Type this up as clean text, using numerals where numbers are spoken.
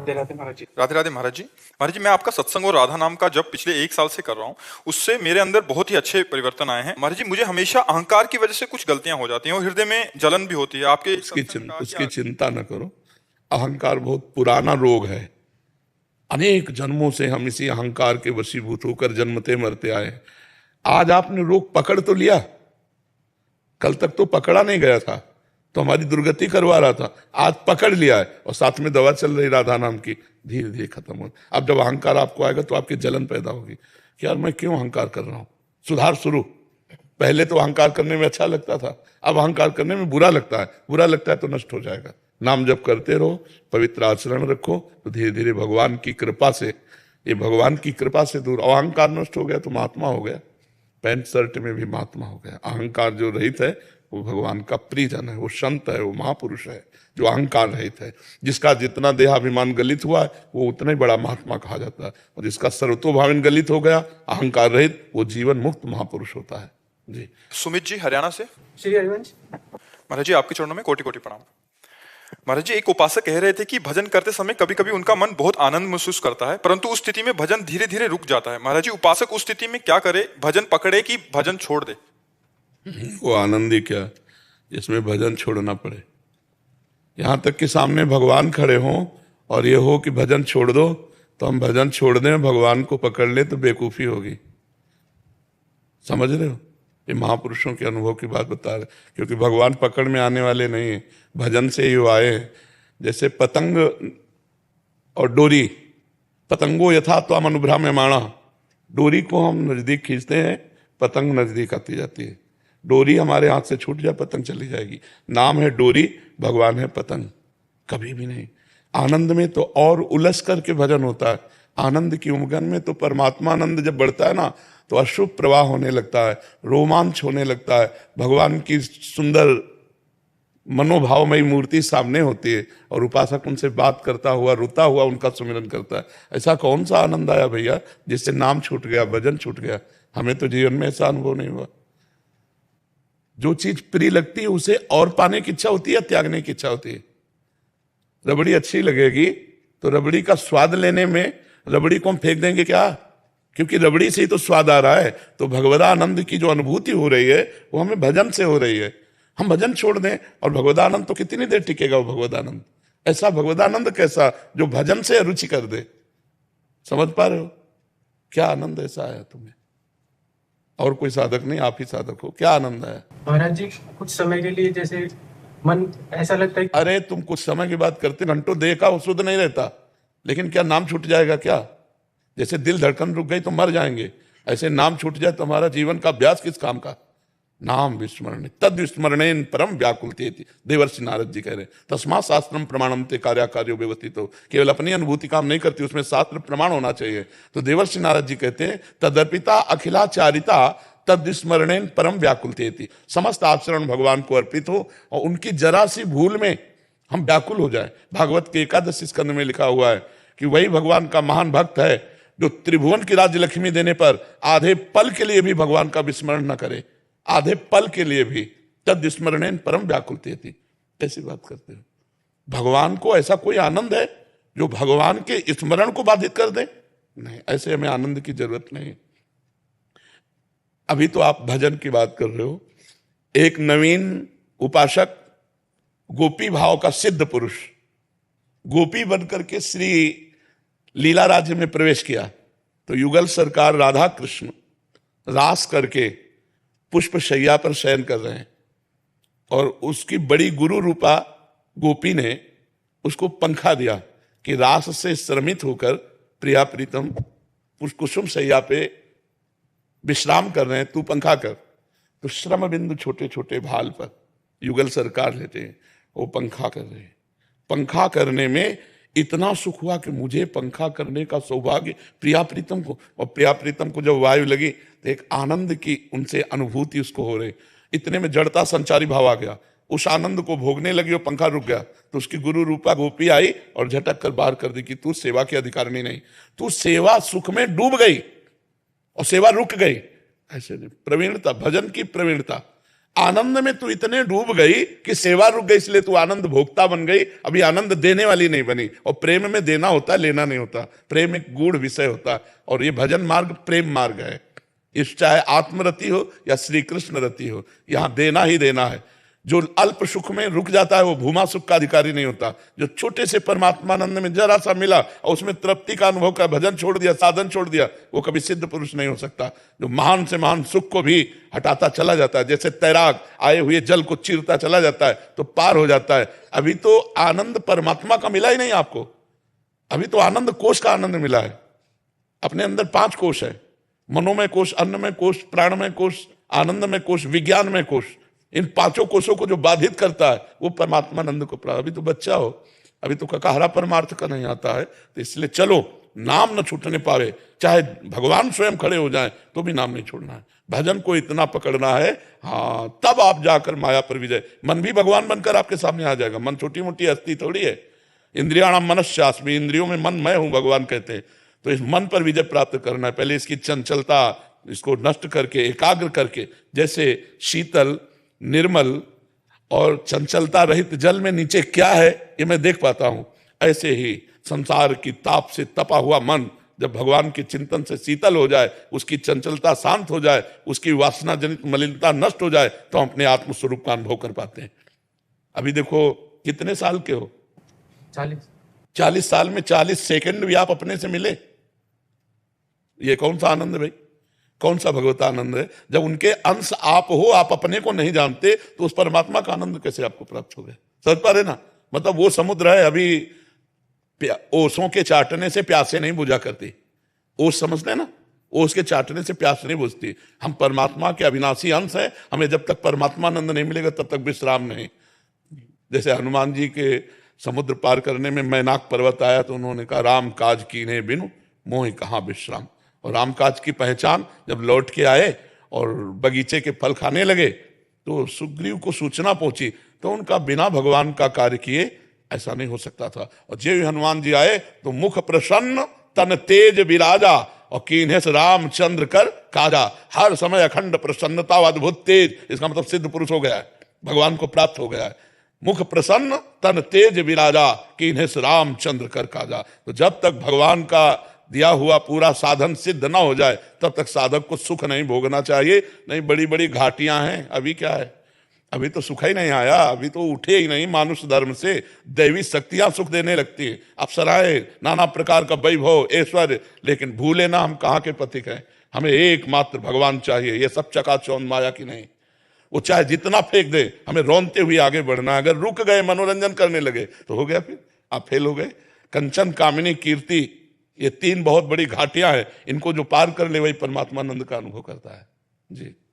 राधे राधे महाराज जी। राधे राधे महाराज जी। महाराज जी, मैं आपका सत्संग और राधा नाम का जब पिछले 1 साल से कर रहा हूँ, उससे मेरे अंदर बहुत ही अच्छे परिवर्तन आए हैं। महाराज जी, मुझे हमेशा अहंकार की वजह से कुछ गलतियां हो जाती हैं और हृदय में जलन भी होती है। आपके सत्संग में कहा कि उसकी चिंता न करो। अहंकार बहुत पुराना रोग है। अनेक जन्मों से हम इसी अहंकार के वशीभूत होकर जन्मते मरते आए हैं। आज आपने रोग पकड़ तो लिया, कल तक तो पकड़ा नहीं गया था, तो हमारी दुर्गति करवा रहा था। आज पकड़ लिया है और साथ में दवा चल रही राधा नाम की, धीरे धीरे खत्म हो। अब जब अहंकार आपको आएगा तो आपकी जलन पैदा होगी कि यार मैं क्यों अहंकार कर रहा हूं। सुधार शुरू। पहले तो अहंकार करने में अच्छा लगता था, अब अहंकार करने में बुरा लगता है। बुरा लगता है तो नष्ट हो जाएगा। नाम जप करते रहो, पवित्र आचरण रखो, तो धीरे धीरे भगवान की कृपा से, ये भगवान की कृपा से दूर। अहंकार नष्ट हो गया तो महात्मा हो गया। पैंट शर्ट में भी महात्मा हो गया। अहंकार जो रहित है वो भगवान का प्रियजन है, वो संत है, वो महापुरुष है जो अहंकार रहित है। जिसका जितना देहाभिमान गलित हुआ है वो उतना ही बड़ा महात्मा कहा जाता है, और जिसका सर्वतोभावन गलित हो गया, अहंकार रहित, वो जीवन मुक्त महापुरुष होता है। जी। सुमित जी हरियाणा से। श्री हरिवंश। महाराज जी, आपके चरणों में कोटि कोटि प्रणाम। महाराज जी, एक उपासक कह रहे थे कि भजन करते समय कभी कभी उनका मन बहुत आनंद महसूस करता है, परंतु उस स्थिति में भजन धीरे धीरे रुक जाता है। महाराज जी, उपासक उस स्थिति में क्या करे? भजन पकड़े कि भजन छोड़ दे? वो आनंद ही क्या जिसमें भजन छोड़ना पड़े। यहां तक कि सामने भगवान खड़े हों और ये हो कि भजन छोड़ दो, तो हम भजन छोड़ दें, भगवान को पकड़ ले तो बेवकूफी होगी। समझ रहे हो? ये महापुरुषों के अनुभव की बात बता रहे, क्योंकि भगवान पकड़ में आने वाले नहीं है, भजन से ही वो आए हैं। जैसे पतंग और डोरी, पतंगो यथा त्वाम अनुभ्राम्यमाणा, डोरी को हम नजदीक खींचते हैं, पतंग नजदीक आती जाती है। डोरी हमारे हाथ से छूट जाए, पतंग चली जाएगी। नाम है डोरी, भगवान है पतंग। कभी भी नहीं। आनंद में तो और उलझ करके भजन होता है। आनंद की उमगन में तो परमात्मा आनंद जब बढ़ता है ना, तो अशुभ प्रवाह होने लगता है, रोमांच होने लगता है। भगवान की सुंदर मनोभावमयी मूर्ति सामने होती है और उपासक उनसे बात करता हुआ, रोता हुआ उनका सुमिरन करता है। ऐसा कौन सा आनंद आया भैया जिससे नाम छूट गया, भजन छूट गया? हमें तो जीवन में ऐसा अनुभव नहीं हुआ। जो चीज प्रिय लगती है उसे और पाने की इच्छा होती है, त्यागने की इच्छा होती है। रबड़ी अच्छी लगेगी तो रबड़ी का स्वाद लेने में रबड़ी को हम फेंक देंगे क्या? क्योंकि रबड़ी से ही तो स्वाद आ रहा है। तो भगवदानंद की जो अनुभूति हो रही है वो हमें भजन से हो रही है। हम भजन छोड़ दें और भगवदानंद तो कितनी देर टिकेगा वो भगवदानंद? ऐसा भगवदानंद कैसा जो भजन से रुचि कर दे। समझ पा रहे हो? क्या आनंद ऐसा आया तुम्हें? और कोई साधक नहीं, आप ही साधक हो। क्या आनंद है महाराज जी? कुछ समय के लिए जैसे मन ऐसा लगता है। अरे तुम कुछ समय की बात करते, घंटों देह का शुद्ध नहीं रहता, लेकिन क्या नाम छूट जाएगा क्या? जैसे दिल धड़कन रुक गई तो मर जाएंगे, ऐसे नाम छूट जाए तो हमारा जीवन का अभ्यास किस काम का? नाम विस्मरण तद विस्मरणेन परम व्याकुलते। देवर्षि नारद जी कह रहे, तस्मा शास्त्रम प्रमाणम ते कार्य कार्यो व्यवस्थित हो। केवल अपनी अनुभूति काम नहीं करती, उसमें शास्त्र प्रमाण होना चाहिए। तो देवर्षि नारद जी कहते हैं, तदर्पिता अखिलाचारिता तद विस्मरणेन परम व्याकुलते। समस्त आचरण भगवान को अर्पित हो और उनकी जरा सी भूल में हम व्याकुल हो जाए। भागवत के 11 स्कंद में लिखा हुआ है कि वही भगवान का महान भक्त है जो त्रिभुवन की राज्य लक्ष्मी देने पर आधे पल के लिए भी भगवान का विस्मरण न करे, आधे पल के लिए भी। तद स्मरणेन परम व्याकुलते थी। ऐसी बात करते हो? भगवान को ऐसा कोई आनंद है जो भगवान के स्मरण को बाधित कर दे? नहीं, ऐसे हमें आनंद की जरूरत नहीं। अभी तो आप भजन की बात कर रहे हो। एक नवीन उपासक, गोपी भाव का सिद्ध पुरुष, गोपी बनकर के श्री लीला राज्य में प्रवेश किया, तो युगल सरकार राधा कृष्ण रास करके पुष्प शैया पर शयन कर रहे हैं, और उसकी बड़ी गुरु रूपा गोपी ने उसको पंखा दिया कि रास से श्रमित होकर प्रिया प्रीतम कुसुम शैया पे विश्राम कर रहे हैं, तू पंखा कर। तो श्रम बिंदु छोटे छोटे भाल पर युगल सरकार लेते हैं, वो पंखा कर रहे हैं। पंखा करने में इतना सुख हुआ कि मुझे पंखा करने का सौभाग्य प्रिया प्रीतम को, और प्रिया प्रीतम को जब वायु लगी तो एक आनंद की उनसे अनुभूति उसको हो रही। इतने में जड़ता संचारी भाव आ गया, उस आनंद को भोगने लगी और पंखा रुक गया। तो उसकी गुरु रूपा गोपी आई और झटक कर बाहर कर दी कि तू सेवा की अधिकारिणी नहीं, तू सेवा सुख में डूब गई और सेवा रुक गई। ऐसे नहीं, प्रवीणता, भजन की प्रवीणता। आनंद में तू इतने डूब गई कि सेवा रुक गई, इसलिए तू आनंद भोक्ता बन गई, अभी आनंद देने वाली नहीं बनी। और प्रेम में देना होता है, लेना नहीं होता। प्रेम एक गूढ़ विषय होता है, और ये भजन मार्ग प्रेम मार्ग है। इस चाहे आत्मरति हो या श्री कृष्ण रति हो, यहां देना ही देना है। जो अल्प सुख में रुक जाता है वो भूमा सुख का अधिकारी नहीं होता। जो छोटे से परमात्मानंद में जरा सा मिला और उसमें तृप्ति का अनुभव कर भजन छोड़ दिया, साधन छोड़ दिया, वो कभी सिद्ध पुरुष नहीं हो सकता। जो महान से महान सुख को भी हटाता चला जाता है, जैसे तैराक आए हुए जल को चीरता चला जाता है तो पार हो जाता है। अभी तो आनंद परमात्मा का मिला ही नहीं आपको, अभी तो आनंद कोश का आनंद मिला है। अपने अंदर 5 कोश है, मनोमय कोश, अन्नमय कोश, प्राणमय कोश, आनंदमय कोश, विज्ञानमय कोश। इन 5 कोशों को जो बाधित करता है वो परमात्मानंद को प्राप्त। अभी तो बच्चा हो, अभी तो ककहरा परमार्थ का नहीं आता है, तो इसलिए चलो नाम न छूटने पावे, चाहे भगवान स्वयं खड़े हो जाएं तो भी नाम नहीं छोड़ना है। भजन को इतना पकड़ना है, हाँ, तब आप जाकर माया पर विजय। मन भी भगवान बनकर आपके सामने आ जाएगा। मन छोटी मोटी हस्ती थोड़ी है। इंद्रियाणाम मनश्चास्मि, इंद्रियों में मन मैं हूं, भगवान कहते हैं। तो इस मन पर विजय प्राप्त करना है। पहले इसकी चंचलता, इसको नष्ट करके, एकाग्र करके, जैसे शीतल निर्मल और चंचलता रहित जल में नीचे क्या है ये मैं देख पाता हूं, ऐसे ही संसार की ताप से तपा हुआ मन जब भगवान के चिंतन से शीतल हो जाए, उसकी चंचलता शांत हो जाए, उसकी वासना जनित मलिनता नष्ट हो जाए, तो हम अपने आत्मस्वरूप का अनुभव कर पाते हैं। अभी देखो कितने साल के हो? 40 साल में 40 सेकंड भी आप अपने से मिले, ये कौन सा आनंद भाई, कौन सा भगवत आनंद है? जब उनके अंश आप हो, आप अपने को नहीं जानते, तो उस परमात्मा का आनंद कैसे आपको प्राप्त हो गया? समझ पा रहे ना? मतलब वो समुद्र है, अभी ओसों के चाटने से प्यासे नहीं बुझा करती। ओस समझते ना, ओस के चाटने से प्यास नहीं बुझती। हम परमात्मा के अविनाशी अंश हैं, हमें जब तक परमात्मानंद नहीं मिलेगा तब तक विश्राम नहीं। जैसे हनुमान जी के समुद्र पार करने में मैनाक पर्वत आया तो उन्होंने कहा राम काज कीन्हे बिनु मोहि कहाँ विश्राम। और रामकाज की पहचान जब लौट के आए और बगीचे के फल खाने लगे तो सुग्रीव को सूचना पहुंची, तो उनका बिना भगवान का कार्य किए ऐसा नहीं हो सकता था। और जब हनुमान जी आए तो मुख प्रसन्न तन तेज विराजा और कीन्हे रामचंद्र कर काजा। हर समय अखंड प्रसन्नता व अद्भुत तेज, इसका मतलब सिद्ध पुरुष हो गया है, भगवान को प्राप्त हो गया है। मुख प्रसन्न तन तेज विराजा कीन्हे रामचंद्र कर काजा। तो जब तक भगवान का दिया हुआ पूरा साधन सिद्ध ना हो जाए तब तक साधक को सुख नहीं भोगना चाहिए। नहीं, बड़ी बड़ी घाटियां हैं, अभी क्या है, अभी तो सुख ही नहीं आया, अभी तो उठे ही नहीं मानुष धर्म से। दैवी शक्तियां सुख देने लगती है, अप्सराएं, नाना प्रकार का वैभव ऐश्वर्य, लेकिन भूले ना हम कहाँ के पथिक हैं। हमें एकमात्र भगवान चाहिए। ये सब चकाचौंध माया की नहीं, वो चाहे जितना फेंक दे, हमें रोनते हुए आगे बढ़ना। अगर रुक गए, मनोरंजन करने लगे तो हो गया, फिर आप फेल हो गए। कंचन, कामिनी, कीर्ति, ये 3 बहुत बड़ी घाटियां हैं। इनको जो पार कर ले वही परमात्मानंद का अनुभव करता है। जी।